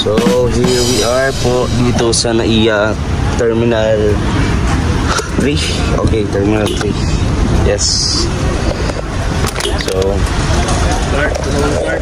So here we are po dito sa NAIA Terminal 3. Okay, Terminal 3. Yes. So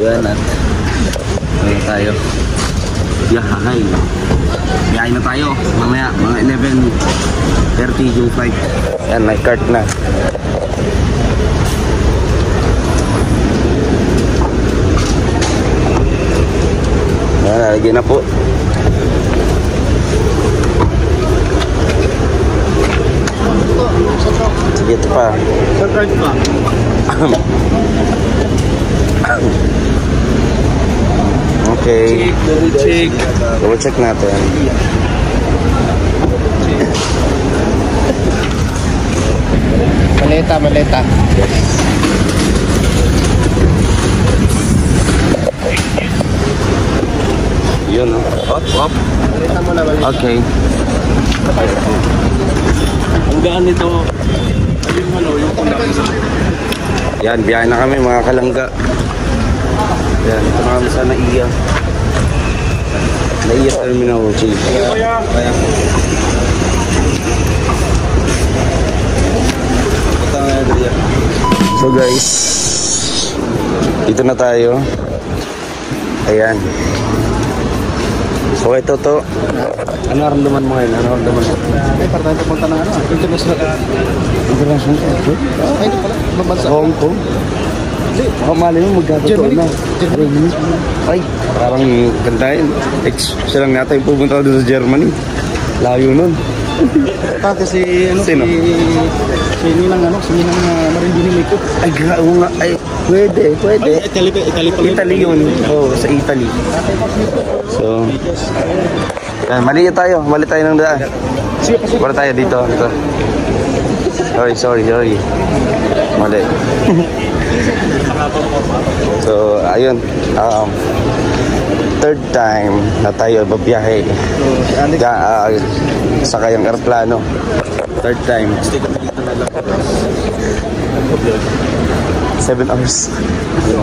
yan at ano tayo. Yahay. Biyahe na tayo. Mamaya mga 11:30 yung flight. Yan, may cart na. Yan, nalagyan na po. Sige, ito pa. Sa card pa. Okay. Double check natin. Maleta. Yes. Yun, no? Op. Maleta mo na, maleta. Okay. Ang gaan nito, yung kunang. Yan, biyahe na kami mga kalangga. Yan, ito na kami sa NAIA Terminal 3. So guys, dito na tayo. Ayan. So ito to. Ano naramdaman mo ngayon? Ano naramdaman mo? Ay, parang pupunta ng international airport. Ay, ito pala. Mabansa. Hong Kong? Hindi. Baka mali mo magkatotoo na. Germany. Ay, parang ganda yun. Siya lang nata yung pupunta doon sa Germany. Layo nun. Kasi ano, sino? Si Ninang Marindini Miko. Ay, nga. Ay, pwede. Ay, Italy yun. Oo, sa Italy. So, yan, mali tayo ng daan. Wala tayo dito. Sorry. Mali. So, ayun. Third time na tayo babiyahe. Sakay ang aeroplano. Third time. 7 hours.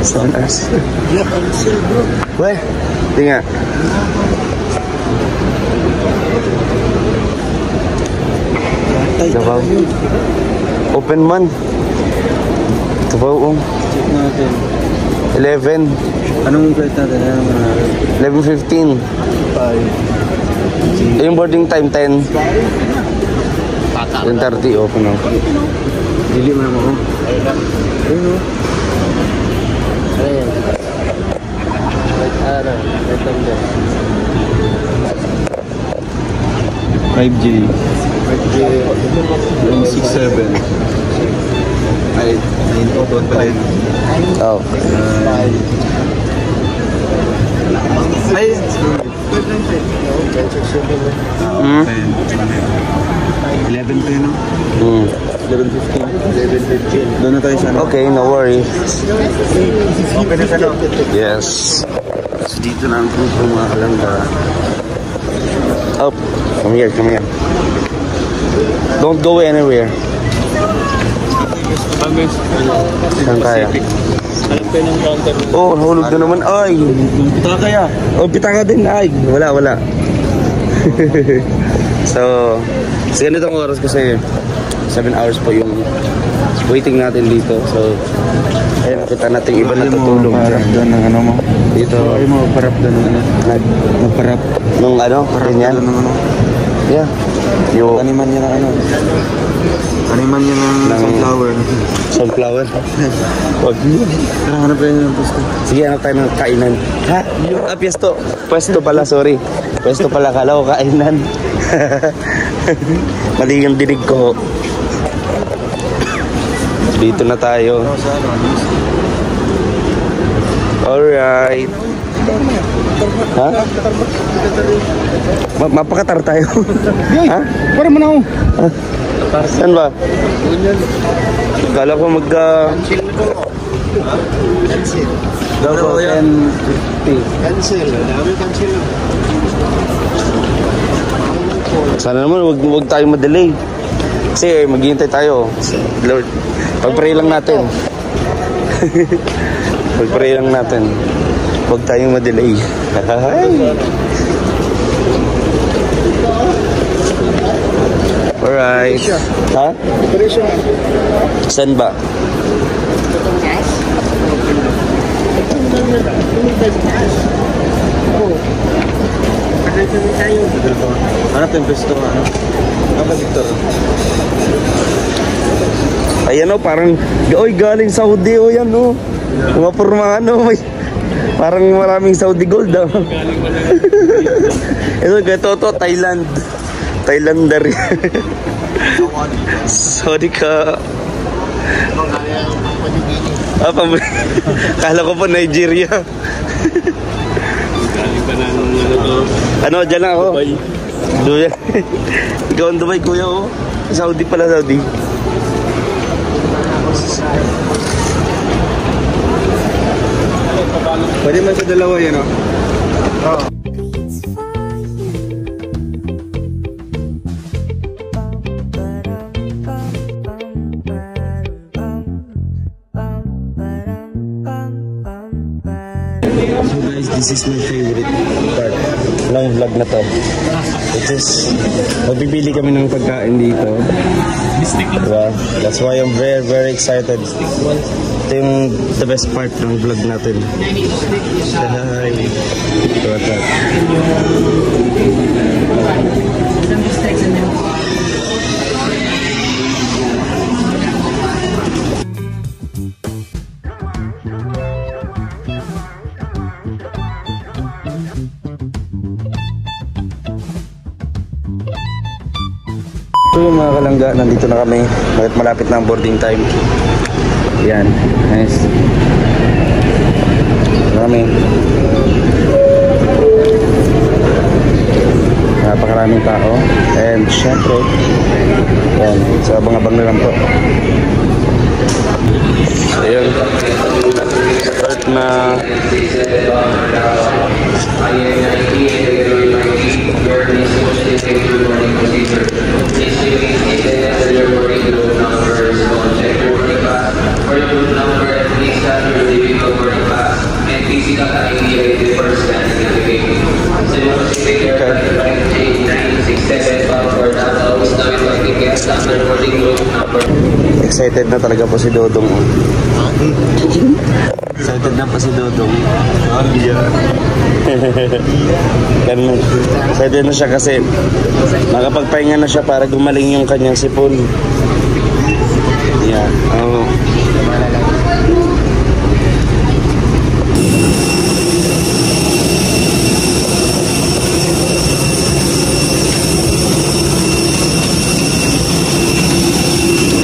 7 hours. Weh, tingnan. Davao. Open man. Davao. Check natin. 11. Anong flight natin? 11:15. 5. Yung boarding time 10. 10:30 open na. Dili mo naman ako. Ayun o. Ayan. Right time there. 5G. 967. Ay, 9 pa rin. Oh. Ay, 11 pa yun o. 11:15. Doon na tayo sa ano. Okay, no worry. Okay na sa ano. Yes. So, dito na ang grupo mga kalangga. Oh, come here. Don't go anywhere. Saan tayo? Alam kayo ng counter. Oh, nahulog na naman. Ay! Pitaka kaya? Oh, pitaka din. Ay, wala. So, ganitong oras kasi 7 hours po yung waiting natin dito. So, ayun, nakita natin iba natutulog. Parap doon ng ano mo. Dito. Ay mo, parap doon ng ano. Magparap. Nung ano, ganyan. Doon ng ano. Yeah. Yung Animan niya ng ano. Animan niya ng sunflower. sunflower. Wag niyo. Hanap tayo ng pusto. Sige, hanap tayo ng kainan. Ha? Pwesto. Pwesto pala, sorry. Pwesto pala, kala ko kainan. Mali yung dinig ko. Dito na tayo. Alright. Ha? Mapakatar tayo. Ha? Para mo na ako. Saan ba? Kala ko Cancel. Daw 10:50. Cancel. Dami cancel. Sana naman wag tayo madelay. Kasi maghihintay tayo. Lord, pag-pray lang natin. Pag-pray lang natin. Huwag tayong madelay. Alright. Ha? Operation. Saan ba? Hanap yung pwesto. Ano Victor? Ayan o, parang oy, galing Saudi o yan o. Mga pormahan o. Parang maraming Saudi gold o. Ito, Thailand. Thailander. Sorry ka. Kala ko po Nigeria. Ano, dyan lang ako. Dubai. Ikaw ang Dubai, kuya ko. Saudi pala, Saudi. Pwede man sa dalawa yan, oh. Oo. So guys, this is my favorite part ng vlog na to. It is, magbibili kami ng pagkain dito. Diba? That's why I'm very, very excited. Ito yung the best part ng vlog natin. Hi! Ito at that. So yung mga kalangga, nandito na kami. Malapit na ang boarding time. Yan, nice. Marami. Napakaraming tao. And syempre, yan, sa abang-abang na lang po. Ayan. Start na. Excited na talaga po si Dodong. Excited na po si Dodong. Ganun. Excited na siya kasi makapagpahinga na siya para gumaling yung kanyang sipon. Yan. Oh.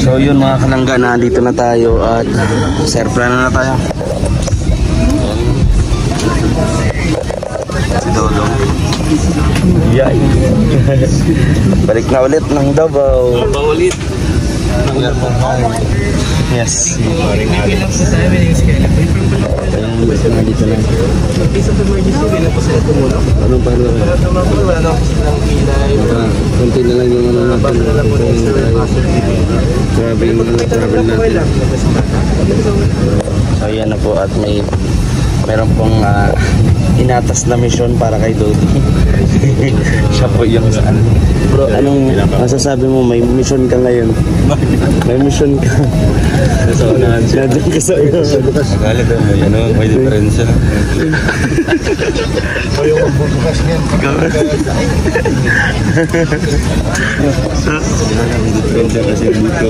So yun mga kalangga, nandito na tayo at surprise na tayo. Si Dodong. Yay! Balik na ulit ng Davao. Ulit. Yes. Nandito lang. Anong paano? Kunti na lang yung ano natin. Grabe yung travel natin. So yan na po at meron pong inatas na mission para kay Dodo. Siya po yung saan. Bro, anong masasabi mo? May mission ka ngayon. May mission ka. Nasa unahan siya. Nandiyan ka sa unahan. Akala ko may diferensya. O yung magbubukas niyan. May diferensya kasi dito.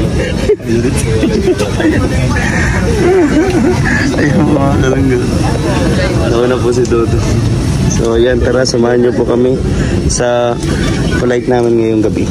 Ayun mga kalangga. Nauna po si Dodo. So yan, tara, samahan niyo po kami sa flight namin ngayong gabi.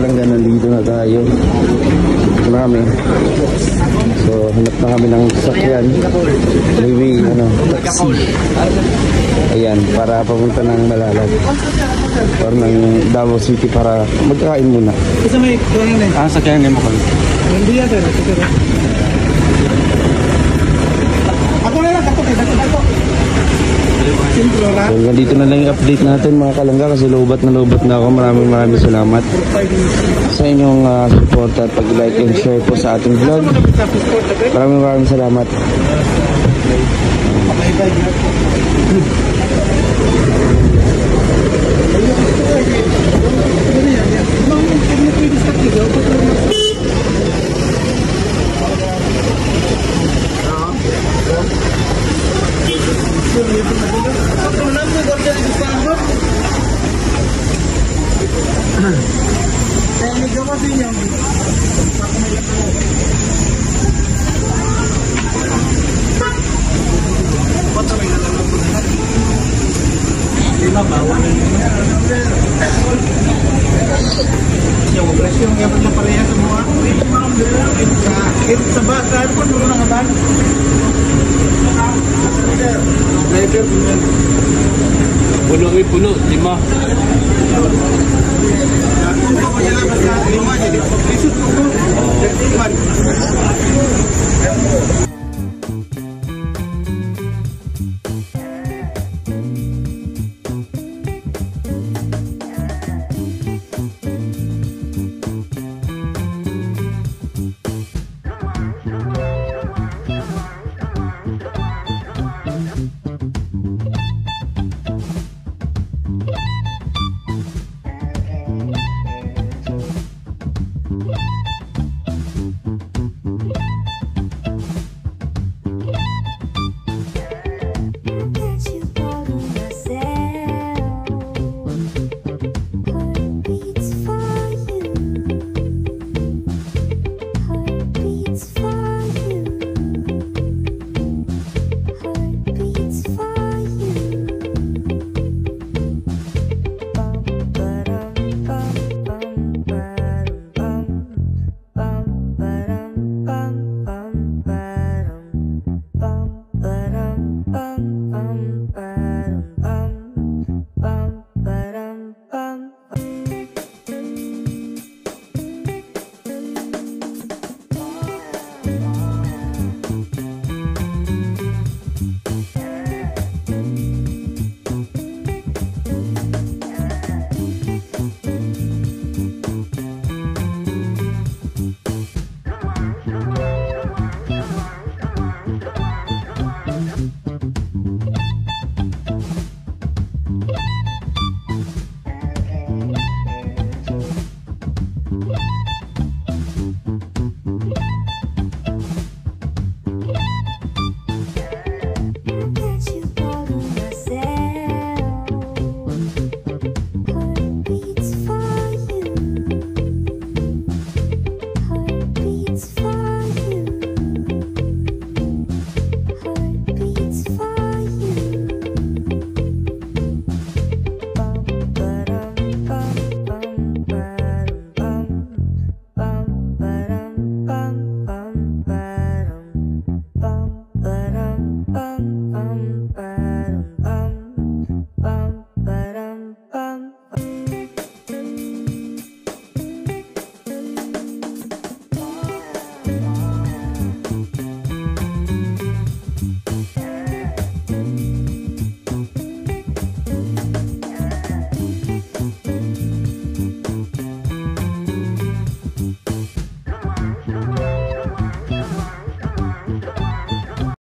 Kalangga, nandito na tayo. Marami. So, hanap na kami ng sasakyan. Highway, taxi. Ayan, para papunta ng Malalag. Or ng Davao City para magkakain muna. Isa may kuwangan eh. Sakyan mo kami. Hindi yan, pero. Ako na lang, ako. So, ganito na lang yung update natin mga kalangga kasi lobat na ako. Maraming salamat sa inyong support at pag-like and share po sa ating vlog. Maraming salamat. Yung yaman na pareha semua. Sa bata pun mga naman. Puno, 5.